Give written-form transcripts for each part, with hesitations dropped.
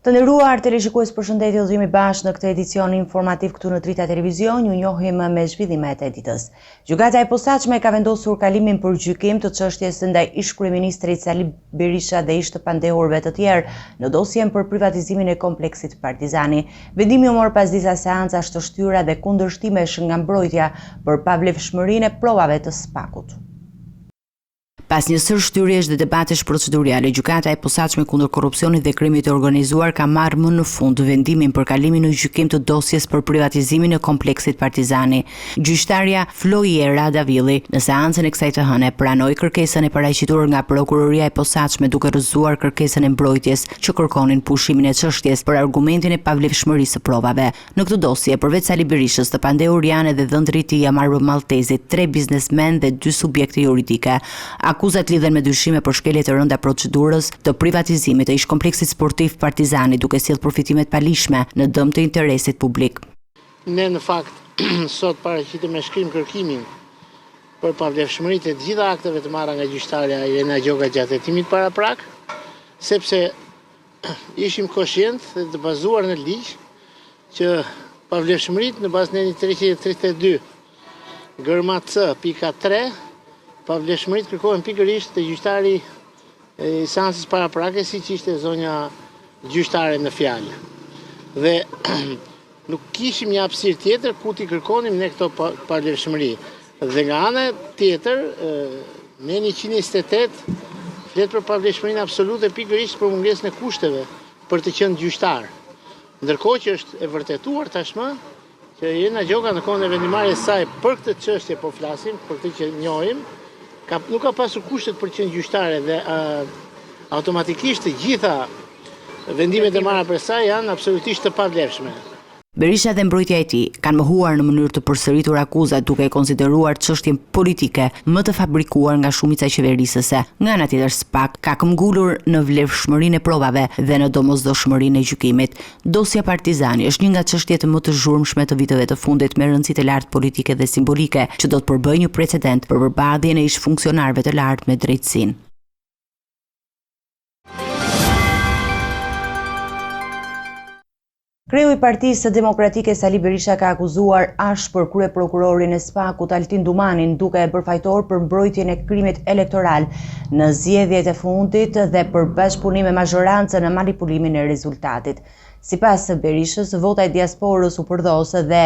Të nderuar teleshikues, përshëndetje, udhëzimi bashkë në këtë edicion informativ këtu në Drita Televizion. Ju njohim me zhvillimet e ditës. Gjykata e posaçme ka vendosur kalimin për gjykim të çështjes ndaj ish-kryeministrit Sali Berisha dhe ish të pandehurve të tjerë në dosjen për privatizimin e kompleksit Partizani. Vendimi u mor pas disa seancash të shtyra dhe kundërshtimesh nga mbrojtja për pavlefshmërinë e provave të SPAK-ut. Pas një sër shtyrjesh dhe debatesh procedurale, gjykata e posaçme kundër korrupsionit dhe krimit të organizuar ka marrë më në fund vendimin për kalimin në gjykim të dosjes për privatizimin e kompleksit Partizani. Gjyqtarja Flojera Davilli në seancën e kësaj të hëne pranoi kërkesën e paraqitur nga prokuroria e posaçme duke rrëzuar kërkesën e mbrojtjes që kërkonin pushimin e çështjes për argumentin e pavlefshmërisë së provave. Në këtë dosje, përveç Sali Berishës, të pandehur janë edhe dhëndrit i Amaro Maltezit, 3 biznesmen dhe 2 subjekte juridike. Akuzat lidhen me dyshime për shkelje të rënda procedurës të privatizimit të ish kompleksit sportiv Partizani, duke sjellë përfitimet palishme në dëm të interesit publik. Ne në fakt sot paraqitem me shkrim kërkimin për pavlefshmëritë e të gjitha akteve të marra nga gjyqtarja Irena Gjoka gjatë hetimit paraprak, sepse ishim koshient dhe të bazuar në ligj që pavlefshmëritë në bazën e 332 gërma C pika 3 pavlefshmëritë kërkohen pikërisht te gjyqtari i seancës paraprake, siç ishte zonja gjyqtare në fjalë. Dhe nuk kishim një hapësirë tjetër ku t'i kërkonim ne këto pavlefshmëri. Dhe nga ana tjetër, ne 128 flet për pavlefshmërinë absolute pikërisht për mungesën e kushteve për të qenë gjyqtar. Ndërkohë që është e vërtetuar tashmë që Irena Gjoka në kohën e vendimarrjes së saj për këtë çështje po flasim, për këtë që njohim, nuk ka pasur kushtet për të qenë gjyqtare dhe automatikisht të gjitha vendimet e marra për saj janë absolutisht të pavlefshme. Berisha dhe mbrojtja e tij kanë mohuar në mënyrë të përsëritur akuzat duke e konsideruar çështjen politike më të fabrikuar nga shumica qeverisëse. Nga ana tjetër, SPAK ka këmbgulur në vlefshmërinë e provave dhe në domosdoshmërinë e gjykimit. Dosja Partizani është një nga çështjet më të zhurmshme të viteve të fundit me rëndësi të lartë politike dhe simbolike, që do të përbëjë një precedent për përbardhjen e ish funksionarëve të lartë me drejtësinë. Kreu i Partisë Demokratike Sali Berisha ka akuzuar ashpër kryeprokurorin e SPAK-ut Altin Dumanin duke e bërë fajtor për mbrojtjen e krimit elektoral në zgjedhjet e fundit dhe për bashkëpunim me mazhorancën në manipulimin e rezultatit. Sipas Berishës, vota e diasporës u përdhos dhe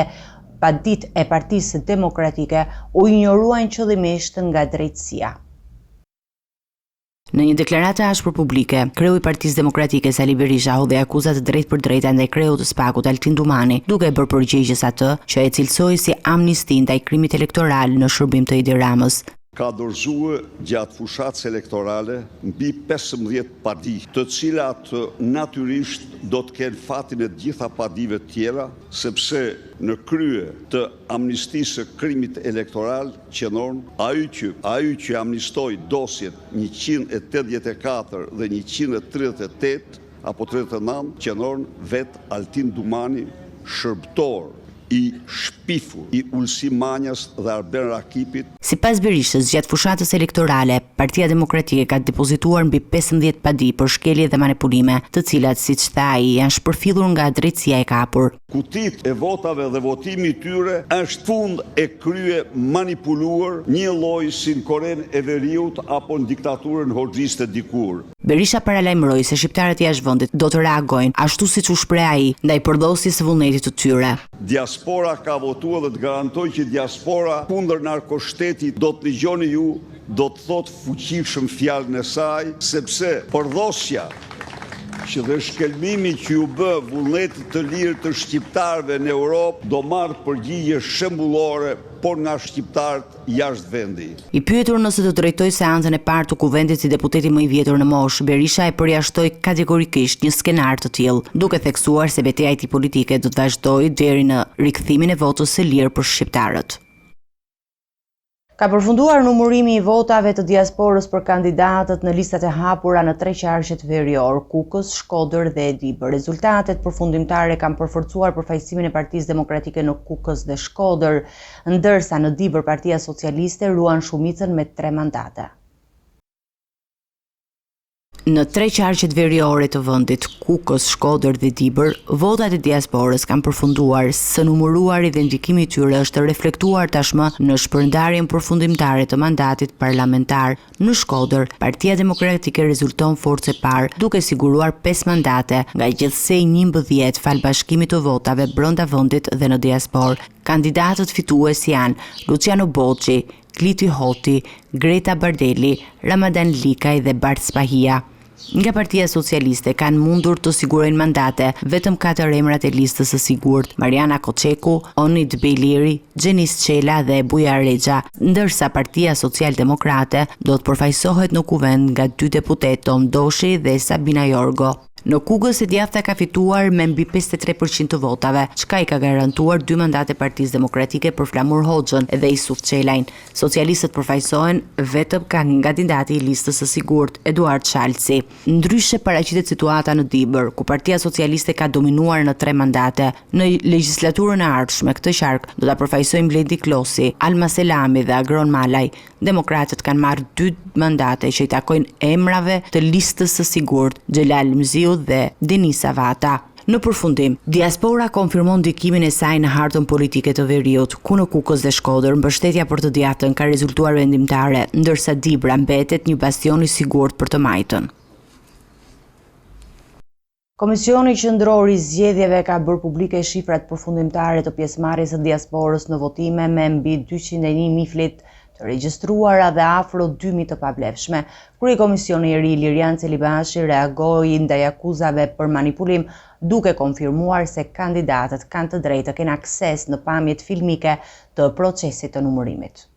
paditë e Partisë Demokratike u injoruan qëllimisht nga drejtësia. Në një deklaratë ashpër publike, kreu i Partisë Demokratike Sali Berisha hodhi akuzat drejt për drejt ndaj kreut të SPAK-ut Altin Dumani, duke bërë përgjegjës atë që e cilësoi si amnisti ndaj krimit elektoral në shërbim të Edi Ramës. Ka dorëzuar gjatë fushatës elektorale mbi 15 padi, të cilat natyrisht do të kenë fatin e gjitha padive tjera, sepse në krye të amnistisë së krimit elektoral qënon ai që amnistoi dosjet 184 dhe 138 apo 39 qënon vet Altin Dumani, shërbëtor i shpifur i Ulsi Manjas dhe Arben Rakipit. Sipas Berishës, gjatë fushatës elektorale, Partia Demokratike ka depozituar mbi 15 padi për shkelje dhe manipulime, të cilat, siç tha ai, janë shpërfillur nga drejtësia e kapur. Kutit e votave dhe votimi i tyre është fund e krye manipuluar, një lloj si në Korenë e Veriut apo në diktaturën hoxhiste dikur. Berisha paralajmëroi se shqiptarët jashtë vendit do të reagojnë ashtu siç u shpreh ai ndaj përdosjes së vullnetit të tyre. Diaspora ka votuar dhe të garantoj që diaspora kundër narkoshtetit do të dëgjoni ju, do të thot fuqishëm fjalën e saj, sepse përdosja që dhe shkelmimi që ju bë vullnetit të lirë të shqiptarëve në Europë do marrë përgjigje shembullore, por nga shqiptarët jashtë vendi. I pyetur nëse do të drejtoj seancën e parë të kuvendit si deputeti më i vjetur në moshë, Berisha e përjashtoi kategorikisht një skenar të tillë, duke theksuar se betejë e tij politike do të vazhdojë deri në rikthimin e votës së lirë për shqiptarët. Ka përfunduar numërimi i votave të diasporës për kandidatët në listat e hapura në 3 qarqet verior, Kukës, Shkodër dhe Dibër. Rezultatet përfundimtare kanë përforcuar përfaqësimin e Partisë Demokratike në Kukës dhe Shkodër, ndërsa në Dibër Partia Socialiste ruan shumicën me 3 mandate. Në 3 qarqet veriore të vendit, Kukës, Shkodër dhe Dibër, votat e diasporës kanë përfunduar, së numëruari dhe ndikimi i tyre është reflektuar tashmë në shpërndarjen përfundimtare të mandatit parlamentar. Në Shkodër, Partia Demokratike rezulton forcë e parë, duke siguruar 5 mandate nga gjithsej 11 fal bashkimit të votave brenda vendit dhe në diasporë. Kandidatët fitues janë Luciano Bocci, Kliti Hoti, Greta Bardeli, Ramadan Likaj dhe Bart Spahia. Nga Partia Socialiste kanë mundur të sigurojnë mandate vetëm 4 emrat e listës së sigurt: Mariana Koçeku, Onid Bejliri, Gjenis Çela dhe Buja Rexha, ndërsa Partia Social-Demokrate do të përfaqësohet në kuvend nga 2 deputet, Tom Doshi dhe Sabina Jorgo. Në Kukës e djathta ka fituar me mbi 53% të votave, çka i ka garantuar 2 mandate Partisë Demokratike për Flamur Hoxhën dhe Isuf Çelajn. Socialistët përfaqësohen vetëm nga kandidati i listës së sigurt, Eduard Shalci. Ndryshe paraqitet situata në Dibër, ku Partia Socialiste ka dominuar në 3 mandate. Në legjislaturën e ardhshme këtë qark do ta përfaqësojnë Blendi Klosi, Alma Selami dhe Agron Malaj. Demokratët kanë marrë 2 mandate që i takojnë emrave të listës së sigurt, Xhelal Mziu dhe Denis Savata. Në përfundim, diaspora konfirmon ndikimin e saj në hartën politike të veriut, ku në Kukës dhe Shkodër mbështetja për të djathtën ka rezultuar vendimtare, ndërsa Dibra mbetet një bastion i sigurt për të majtën. Komisioni Qendror i Zgjedhjeve ka bërë publike shifrat përfundimtare të pjesëmarrjes së diasporës në votime me mbi 201.000 flet të regjistruara dhe afro 2.000 të pavlefshme. Kryekomisioni i ri Lirian Celibashi reagoi ndaj akuzave për manipulim, duke konfirmuar se kandidatët kanë të drejtë të kenë akses në pamjet filmike të procesit të numërimit.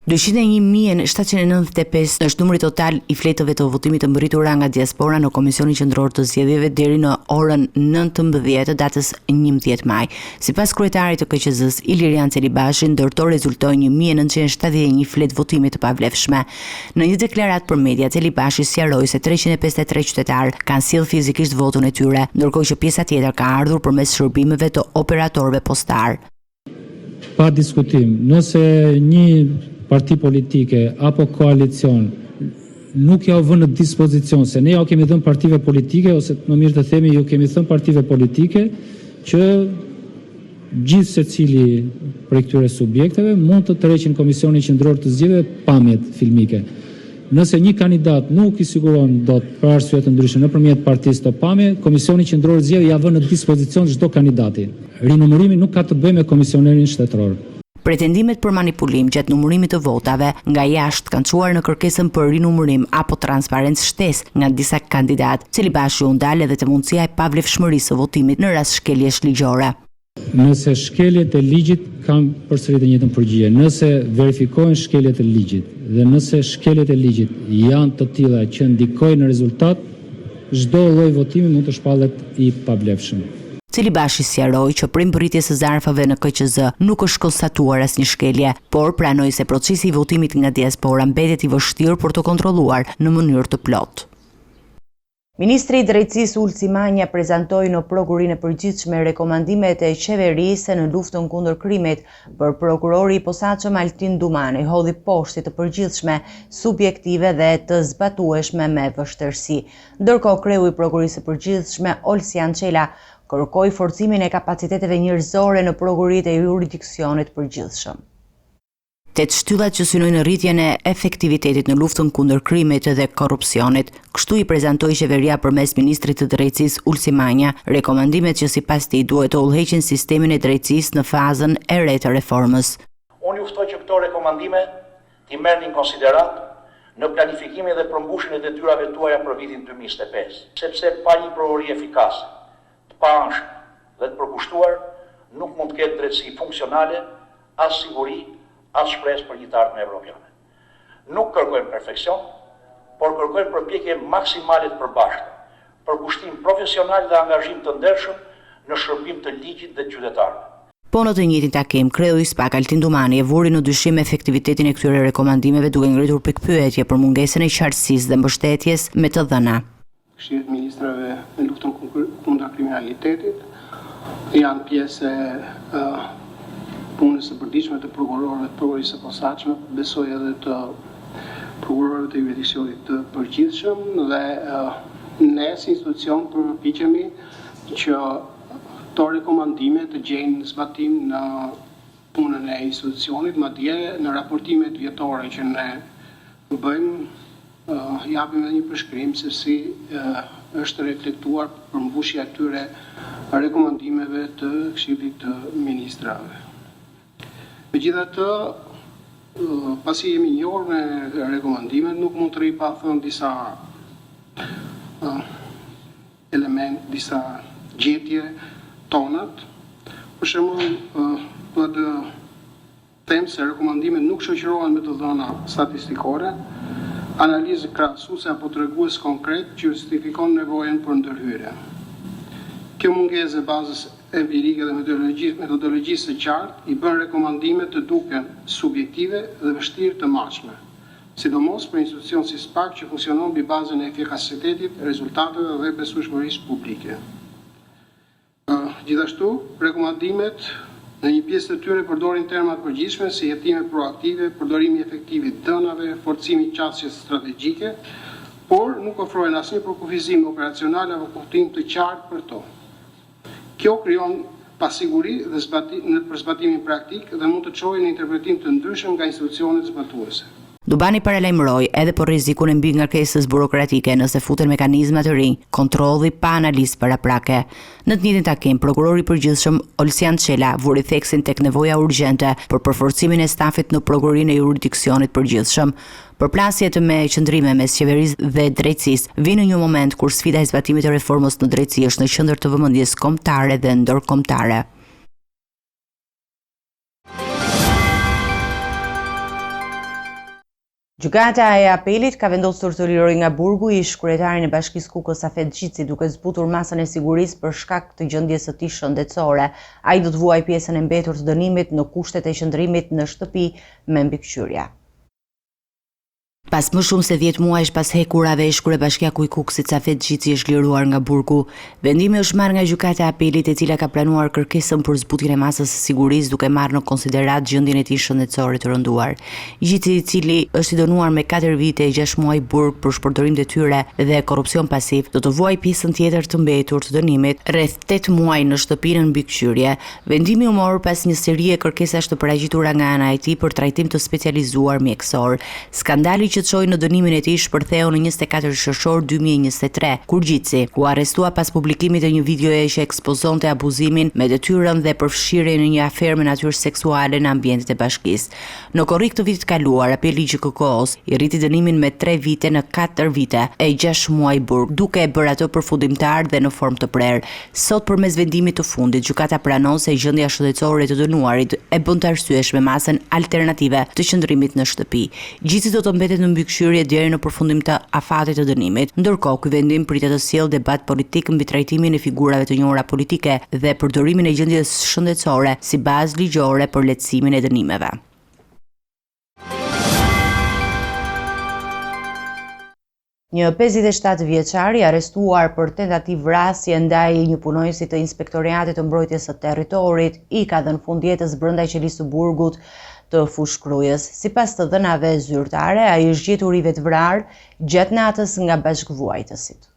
201.795 është numri total i fletëve të votimit të mbërritura nga diaspora në Komisionin Qendror të Zgjedhjeve deri në orën 19 datës 11 maj. Sipas kryetarit të KQZ-s Ilirian Celibashi, ndërto rezultoi 1971 flet votimi të pavlefshme. Në një deklaratë për media, Celibashi sqaroi se 353 qytetarë kanë sjellë fizikisht votën e tyre, ndërkohë që pjesa tjetër ka ardhur përmes shërbimeve të operatorëve postar. Pa diskutim, nëse një parti politike apo koalicion nuk ja u vënë në dispozicion, se ne ja u kemi dhënë partive politike, ose më mirë të themi ju kemi thënë partive politike që gjithë secili prej këtyre subjekteve mund të tërheqin Komisionin Qendror të Zgjedhjeve pamjet filmike. Nëse një kandidat nuk i siguron dot për arsye të ndryshme nëpërmjet partisë të pamje, Komisioni Qendror i Zgjedhjeve ja vën në dispozicion çdo kandidati. Rinumërimi nuk ka të bëjë me komisionerin shtetëror. Pretendimet për manipulim gjatë numërimit të votave nga jashtë kanë çuar në kërkesën për rinumërim apo transparencë shtesë nga disa kandidatë. Celibashi u ndal edhe te mundësia e pavlefshmërisë së votimit në rast shkeljesh ligjore. Nëse shkeljet e ligjit kanë përsëri të njëjtën përgjigje, nëse verifikohen shkeljet e ligjit dhe nëse shkeljet e ligjit janë të tilla që ndikojnë në rezultat, çdo lloj votimi mund të shpallet i pavlefshëm. Celibashi sqaroi që prej mbërritjes së zarfave në KQZ nuk është konstatuar asnjë shkelje, por pranoi se procesi i votimit nga diaspora mbetet i vështirë për të kontrolluar në mënyrë të plotë. Ministri i Drejtësisë Ulci Manja prezantoi në Prokurinë e Përgjithshme rekomandimet e qeverisë në luftën kundër krimit, për prokurori i posaçëm Altin Dumani hodhi poshtë të përgjithshme, subjektive dhe të zbatueshme me vështirësi. Ndërkohë kreu i Prokurisë së Përgjithshme Olsian Çela kërkoi forcimin e kapaciteteve njerëzore në prokuritë e jurisdiksionit përgjithshëm. 8 shtyllat që synojnë rritjen e efektivitetit në luftën kundër krimit dhe korrupsionit. Kështu i prezantoi qeveria përmes ministrit të drejtësisë Ulci Manja rekomandimet që sipas tij duhet të udhëheqin sistemin e drejtësisë në fazën e re të reformës. Unë ju ftoj që këto rekomandime t'i merrni në konsiderat në planifikimin dhe përmbushjen e detyrave tuaja për vitin 2025, sepse pa një prokurori efikase, të paanshme dhe të përkushtuar, nuk mund të ketë drejtësi funksionale, as siguri, as shpresë për një të ardhme evropiane. Nuk kërkojmë perfekcion, por kërkojmë përpjekje maksimale të përbashkëta, përkushtim profesional dhe angazhim të ndershëm në shërbim të ligjit dhe qytetarëve. Po në të njëjtin takim, kreu i SPAK Altin Dumani e vuri në dyshim efektivitetin e këtyre rekomandimeve duke ngritur pikpyetje për mungesën e qartësisë dhe mbështetjes me të dhëna. Këshillet e Ministrave në luftën kundër kriminalitetit janë pjesë e punës së përditshme të prokurorëve të prokurisë së posaçme, besoj edhe të prokurorëve të jurisdiksionit të përgjithshëm dhe ne si institucion përpiqemi që këto rekomandime të gjejnë zbatim në punën e institucionit, madje në raportimet vjetore që ne bëjmë, japim edhe një përshkrim se si është reflektuar përmbushja e këtyre rekomandimeve të Këshillit të Ministrave. Megjithatë, pasi jemi njohur me rekomandimet, nuk mund të rri pa thënë disa disa gjetje tonat. Për shembull, do të them se rekomandimet nuk shoqërohen me të dhëna statistikore, analizë krahasuese apo tregues konkret që justifikon nevojën për ndërhyrje. Kjo mungesë e bazës empirike dhe metodologjisë së qartë i bën rekomandimet të duken subjektive dhe vështirë të matshme, sidomos për institucion si SPAK që funksionon mbi bazën e efikasitetit, rezultateve dhe besueshmërisë publike. Gjithashtu, rekomandimet në një pjesë të tyre përdorin terma të përgjithshme si jetime proaktive, përdorimi efektiv i dënave, forcimi i qasjes strategjike, por nuk ofrojnë asnjë përkufizim operacional apo kuptim të qartë për to. Kjo krijon pasiguri dhe për zbatimin praktik dhe mund të çojë në interpretim të ndryshëm nga institucionet zbatuese. Dubani paralajmëroi edhe për rrezikun e mbingarkesës burokratike nëse futen mekanizma të rinj, kontrolli pa analizë paraprake. Në të njëjtin takim, prokurori i përgjithshëm Olsian Çela vuri theksin tek nevoja urgjente për përforcimin e stafit në prokurorinë e jurisdiksionit përgjithshëm. Përplasjet me qëndrime mes qeverisë dhe drejtësisë vinë në një moment kur sfida e zbatimit të reformës në drejtësi është në qendër të vëmendjes kombëtare dhe ndërkombëtare. Gjykata e apelit ka vendosur të lirojë nga burgu ish kryetarin e Bashkisë Kukës Safet Xhici duke zbutur masën e sigurisë për shkak të gjendjes së tij shëndetësore. Ai do të vuajë pjesën e mbetur të dënimit në kushtet e qëndrimit në shtëpi me mbikëqyrje. Pas më shumë se 10 muajsh pas hekurave, ish-krye bashkiaku i Kukësit Safet Xhici është liruar nga burgu. Vendimi është marrë nga gjykata e apelit e cila ka planuar kërkesën për zbutjen e masës së sigurisë duke marrë në konsiderat gjendjen e tij shëndetësore të rënduar. Xhici, i cili është i dënuar me 4 vite e 6 muaj burg për shpërdorim detyre dhe korrupsion pasiv, do të vuajë pjesën tjetër të mbetur të dënimit, rreth 8 muaj në shtëpinë në mbikëqyrje. Vendimi u mor pas një serie kërkesash të paraqitura nga ana e tij për trajtim të specializuar mjekësor. Skandali që çoi në dënimin e tij shpërtheu në 24 shërshor 2023, kur Xhici u arrestua pas publikimit të një videoje që ekspozonte abuzimin me detyrën dhe përfshirjen në një aferë me natyrë seksuale në ambientet e bashkisë. Në korrik të vitit kaluar, apeli i GJKK-s i rriti dënimin me 3 vite në 4 vite e 6 muaj burg, duke e bërë ato përfundimtar dhe në formë të prerë. Sot përmes vendimit të fundit, gjykata pranon se gjendja shëndetësore të dënuarit e bën të arsyeshme masën alternative të qëndrimit në shtëpi. Xhici do të mbetet në mbikëqyrje deri në përfundim të afatit të dënimit. Ndërkohë, ky vendim pritet të sjellë debat politik mbi trajtimin e figurave të njohura politike dhe përdorimin e gjendjes shëndetësore si bazë ligjore për lehtësimin e dënimeve. Një 57 vjeçar i arrestuar për tentativë vrasje ndaj një punojësi të Inspektoratit të Mbrojtjes së Territorit i ka dhënë fund jetës brenda qelisë së burgut të Fushkrujës. Sipas të dhënave zyrtare, ai është gjetur i vetvrarë gjatë natës nga bashkëvuajtësit.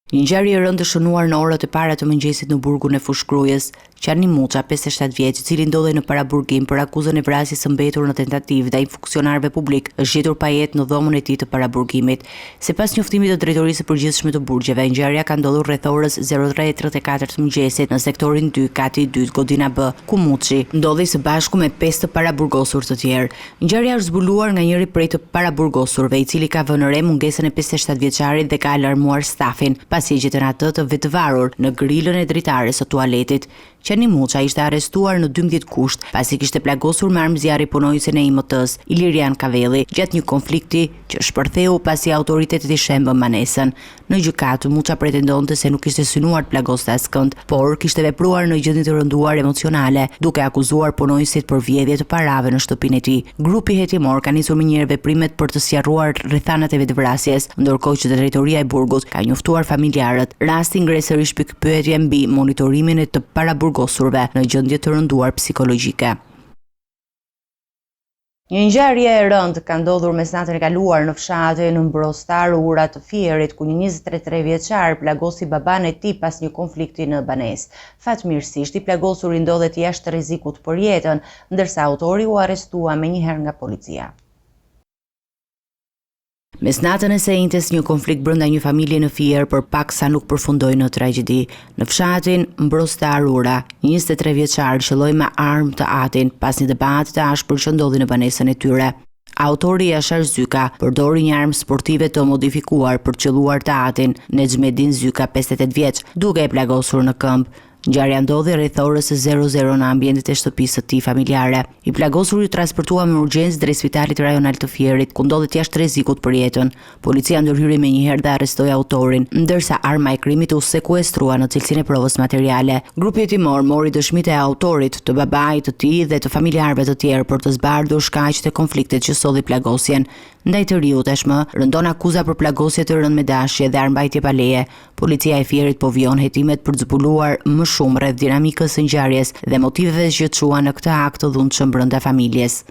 Një ngjarje e rëndë shënuar në orët e para të mëngjesit në burgun e Fushkrujës. Qani Muça, 57 vjeç, i cili ndodhej në paraburgim për akuzën e vrasjes së mbetur në tentativë ndaj funksionarëve publik, është gjetur pa jetë në dhomën e tij të paraburgimit. Sipas njoftimit të Drejtorisë së Përgjithshme të Burgjeve, ngjarja ka ndodhur rreth orës 03:34 të mëngjesit në sektorin 2, kati 2, Godina B, ku Muçi ndodhej së bashku me 5 të paraburgosur të tjerë. Ngjarja është zbuluar nga njëri prej të paraburgosurve, i cili ka vënë re mungesën e 57 vjeçarit dhe ka alarmuar stafin, pasi e gjetën atë të vetvarur në grilën e dritares së tualetit. Qani Muça ishte arrestuar në 12 kusht pasi kishte plagosur me armë zjarri punojësin e IMT-s, Ilirian Kavelli, gjatë një konflikti që shpërtheu pasi autoritetet i shembën manesën. Në gjykatë, Muça pretendonte se nuk kishte synuar të plagoste askënd, por kishte vepruar në gjendje të rënduar emocionale, duke akuzuar punojësit për vjedhje të parave në shtëpinë e tij. Grupi hetimor ka nisur më njëherë veprimet për të sqarruar rrethanat e vetvrasjes, ndërkohë që drejtoria e burgut ka njoftuar familjarët. Rasti ngre sërish pikpyetje mbi monitorimin e të paraburgosurve në gjendje të rënduar psikologjike. Një ngjarje e rëndë ka ndodhur mesnatën e kaluar në fshatin Mbrostar Ura të Fierit, ku një 23 vjeçar plagosi baban e tij pas një konflikti në banesë. Fatmirësisht, i plagosuri ndodhet jashtë rrezikut për jetën, ndërsa autori u arrestua menjëherë nga policia. Mesnatën e sejntes, një konflikt brenda një familje në Fier përpaksa nuk përfundoi në tragjedi. Në fshatin Mbrostar Ura, 23 vjeçar qelloi me armë të atin pas një debati të ashpër që ndodhi në banesën e tyre. Autori Jashar Zyka përdori një armë sportive të modifikuar për qelluar të atin, Nexmedin Zyka, 58 vjeç, duke e plagosur në këmbë. Ngjarja ndodhi rreth orës 00 në ambientet e shtëpisë së tij familjare. I plagosuri u transportua me urgjencë drejt Spitalit Rajonal të Fierit, ku ndodhet jashtë rrezikut për jetën. Policia ndërhyri menjëherë dhe arrestoi autorin, ndërsa arma e krimit u sekuestrua në cilësinë e provës materiale. Grupi hetimor mori dëshmitë e autorit, të babait të tij dhe të familjarëve të tjerë për të zbardhur shkaqjet e konfliktit që solli plagosjen. Ndaj të riu tashmë rëndon akuza për plagosje të rënd me dashje dhe armbajtje pa leje. Policia e Fierit po vijon hetimet për të zbuluar më shumë rreth dinamikës së ngjarjes dhe motiveve që çuan në këtë akt të dhunshëm brenda familjes.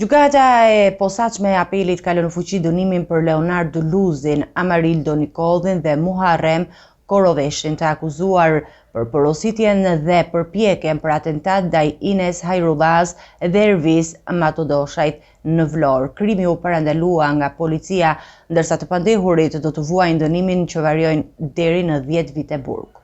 Gjykata e posaçme e apelit ka lënë në fuqi dënimin për Leonard Luzin, Amarildo Nikodhin dhe Muharrem Koroveshin, të akuzuar për porositjen dhe përpjekjen për atentat ndaj Ines Hajrullaz dhe Ervis Matodoshajt në Vlorë. Krimi u parandalua nga policia, ndërsa të pandehurit do të vuajnë dënimin që variojnë deri në 10 vite burg.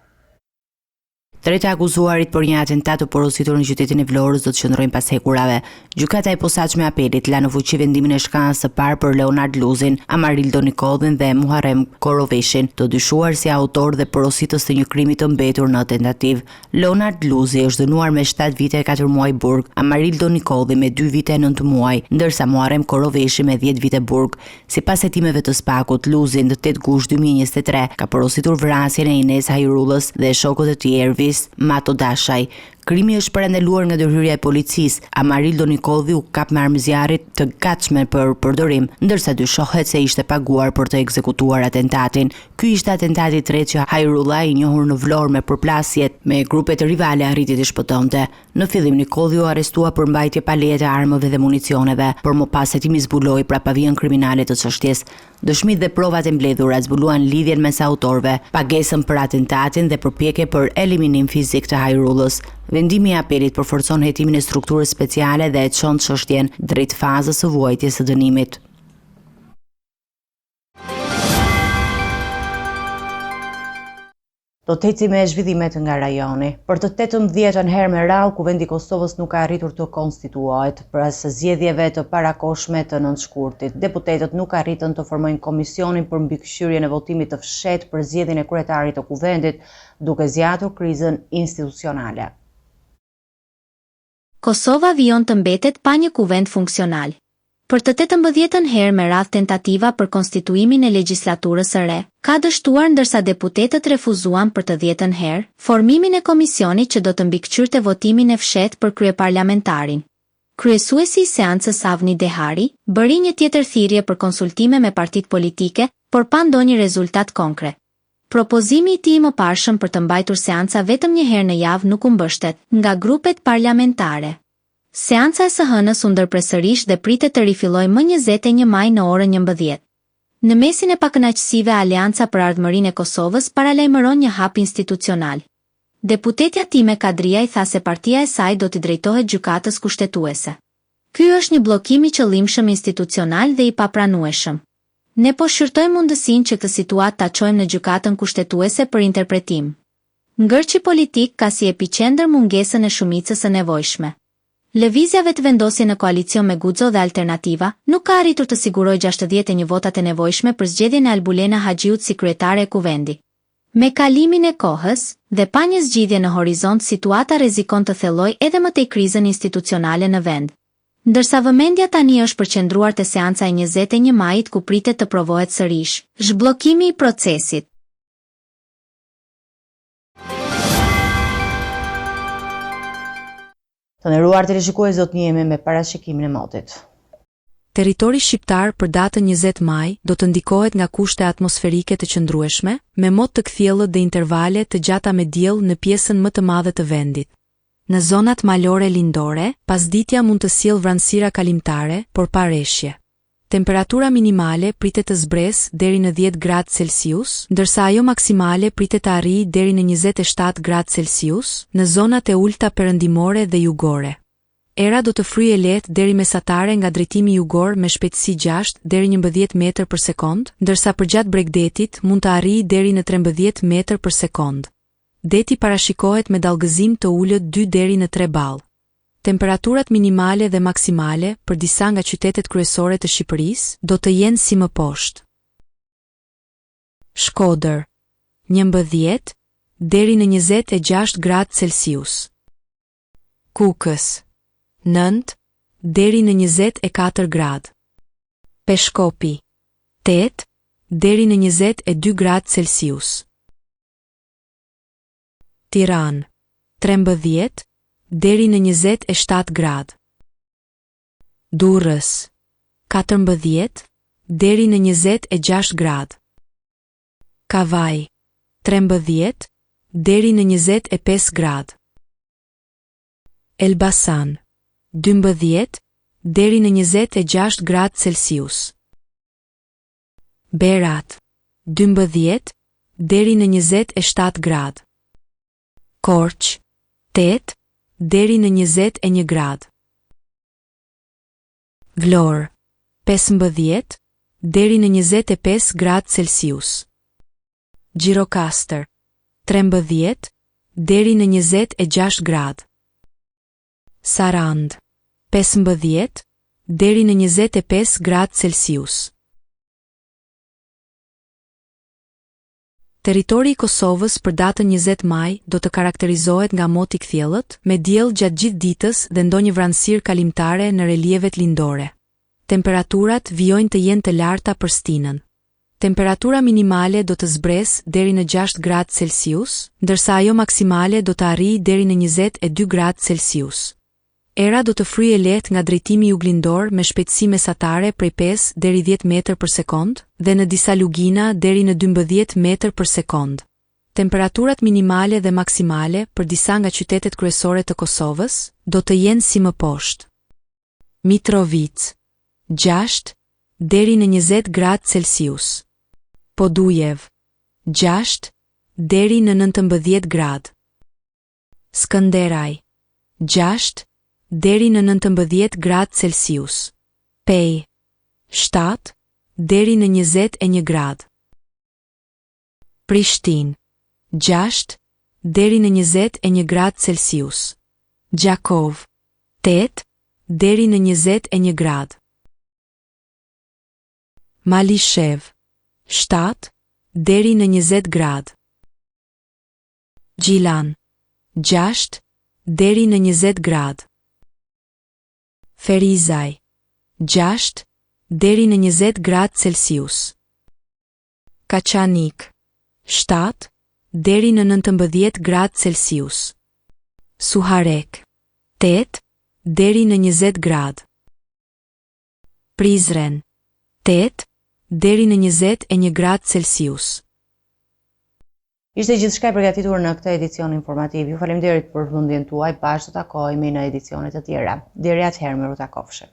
Tretë akuzuarit për një atentat të porositur në qytetin e Vlorës do të qëndrojnë pas hekurave. Gjykata e posaçme e apelit la në fuqi vendimin e shkallës së parë për Leonard Luzin, Amarildo Nikodhin dhe Muharrem Koroveshin, të dyshuar si autor dhe porositës të një krimi të mbetur në tentativë. Leonard Luzi është dënuar me 7 vite e 4 muaj burg, Amarildo Nikodhi me 2 vite e 9 muaj, ndërsa Muharrem Koroveshi me 10 vite burg. Sipas hetimeve të Spakut, Luzi në 8 gusht 2023 ka porositur vrasjen e Ines Hajrullës dhe shokut e tij Ervis Matodashaj. Krimi është parandaluar nga ndërhyrja e policisë. Amarildo Nikodhi u kap me armë zjarri të gatshme për përdorim, ndërsa dyshohet se ishte paguar për të ekzekutuar atentatin. Ky ishte atentati i tretë që Hajrulla, i njohur në Vlorë me përplasjet me grupe të rivale, arriti të shpëtonte. Në fillim Nikodhi u arrestua për mbajtje pa leje të armëve dhe municioneve, por më pas hetimi zbuloi prapavijën kriminale të çështjes. Dëshmitë dhe provat e mbledhura zbuluan lidhjen mes autorëve, pagesën për atentatin dhe përpjekje për eliminim fizik të Hajrullës. Vendimi i apelit përforcon hetimin e strukturës speciale dhe e çon çështjen drejt fazës së vuajtjes së dënimit. Do të ecim me zhvillimet nga rajoni. Për të 18-ën herë me radhë, Kuvendi i Kosovës nuk ka arritur të konstituohet. Pas zgjedhjeve të parakohshme të nëntshkurtit, deputetët nuk arritën të formojnë komisionin për mbikëqyrjen e votimit të fshehtë për zgjedhjen e kryetarit të Kuvendit, duke zgjatur krizën institucionale. Kosova vijon të mbetet pa një kuvend funksional. Për të 18-ën herë me radhë tentativa për konstituimin e legjislaturës së re, ka dështuar ndërsa deputetët refuzuan për të 10-ën herë formimin e komisionit që do të mbikëqyrte votimin e fshehtë për kryeparlamentarin. Kryesuesi i seancës Avni Dehari bëri një tjetër thirrje për konsultime me partitë politike, por pa ndonjë rezultat konkret. Propozimi i tij i mëparshëm për të mbajtur seanca vetëm një herë në javë nuk u mbështet nga grupet parlamentare. Seanca e së hënës u ndërpres dhe pritet të rifillojë më 21 maj në orën 11. Në mesin e pakënaqësive, Aleanca për Ardhmërinë e Kosovës paralajmëron një hap institucional. Deputetja Time Kadria i tha se partia e saj do t'i drejtohet gjykatës kushtetuese. Ky është një bllokim i qëllimshëm institucional dhe i papranueshëm. Ne po shqyrtojmë mundësinë që këtë situatë ta çojmë në gjykatën kushtetuese për interpretim. Ngërçi politik ka si epicendër mungesën e shumicës së nevojshme. Lëvizjave të vendosje në koalicion me Guxo dhe Alternativa nuk ka arritur të sigurojë 61 votat e nevojshme për zgjedhjen e Albulena Haxhiut si kryetare e Kuvendit. Me kalimin e kohës dhe pa një zgjidhje në horizont, situata rrezikon të thellojë edhe më tej krizën institucionale në vend. Ndërsa vëmendja tani është përqendruar te seanca e 21 majit ku pritet të provohet sërish zhbllokimi i procesit. Të nderuar teleshikues, do të njihemi me parashikimin e motit. Territori shqiptar për datën 20 maj do të ndikohet nga kushte atmosferike të qëndrueshme, me mot të kthjellët dhe intervale të gjata me diell në pjesën më të madhe të vendit. Në zonat malore lindore, pasditja mund të sjellë vranësira kalimtare, por pa rreshje. Temperatura minimale pritet të zbresë deri në 10 gradë Celsius, ndërsa ajo maksimale pritet të arrijë deri në 27 gradë Celsius në zonat e ulta perëndimore dhe jugore. Era do të fryjë lehtë deri mesatare nga drejtimi jugor me shpejtësi 6 deri 11 metër për sekond, ndërsa përgjatë bregdetit mund të arrijë deri në 13 metër për sekond. Deti parashikohet me dallgëzim të ulët 2 deri në 3 ball. Temperaturat minimale dhe maksimale për disa nga qytetet kryesore të Shqipërisë do të jenë si më poshtë. Shkodër, 11 deri në 26 gradë Celsius. Kukës, 9 deri në 24 gradë. Peshkopi, 8 deri në 22 gradë Celsius. Tiranë, 13 deri në 27 gradë. Durrës, 14 deri në 26 gradë. Kavaj, 13 deri në 25 gradë. Elbasan, 12 deri në 26 gradë Celsius. Berat, 12 deri në 27 gradë. Korç, 8 deri në 21 gradë. Vlorë, 15 deri në 25 gradë Celsius. Gjirokastër, 13 deri në 26 gradë. Sarand, 15 deri në 25 gradë Celsius. Territori i Kosovës për datën 20 maj do të karakterizohet nga moti kthjellët, me diell gjatë gjithë ditës dhe ndonjë vranësirë kalimtare në relievet lindore. Temperaturat vijojnë të jenë të larta për stinën. Temperatura minimale do të zbresë deri në 6 gradë Celsius, ndërsa ajo maksimale do të arrijë deri në 22 gradë Celsius. Era do të fryjë lehtë nga drejtimi juglindor me shpejtësi mesatare prej 5 deri 10 metër për sekond dhe në disa lugina deri në 12 metër për sekond. Temperaturat minimale dhe maksimale për disa nga qytetet kryesore të Kosovës do të jenë si më poshtë. Mitrovica, 6 deri në 20 gradë Celsius. Podujev, 6 deri në 19 gradë. Skënderaj, 6 deri në 19 gradë Celsius. Pej, 7 deri në 21 gradë. Prishtinë, 6 deri në 21 gradë Celsius. Gjakov, 8 deri në 21 gradë. Malishev, 7 deri në 20 gradë. Gjilan, 6 deri në 20 gradë. Ferizaj, 6 deri në 20 gradë Celsius. Kaçanik, 7 deri në 19 gradë Celsius. Suharek, 8 deri në 20 gradë. Prizren, 8 deri në 21 gradë Celsius. Ishte gjithçka e përgatitur në këtë edicion informativ. Ju faleminderit për vëmendjen tuaj. Bashkë të takohemi në edicione të tjera. Deri atëherë, miru takofshë.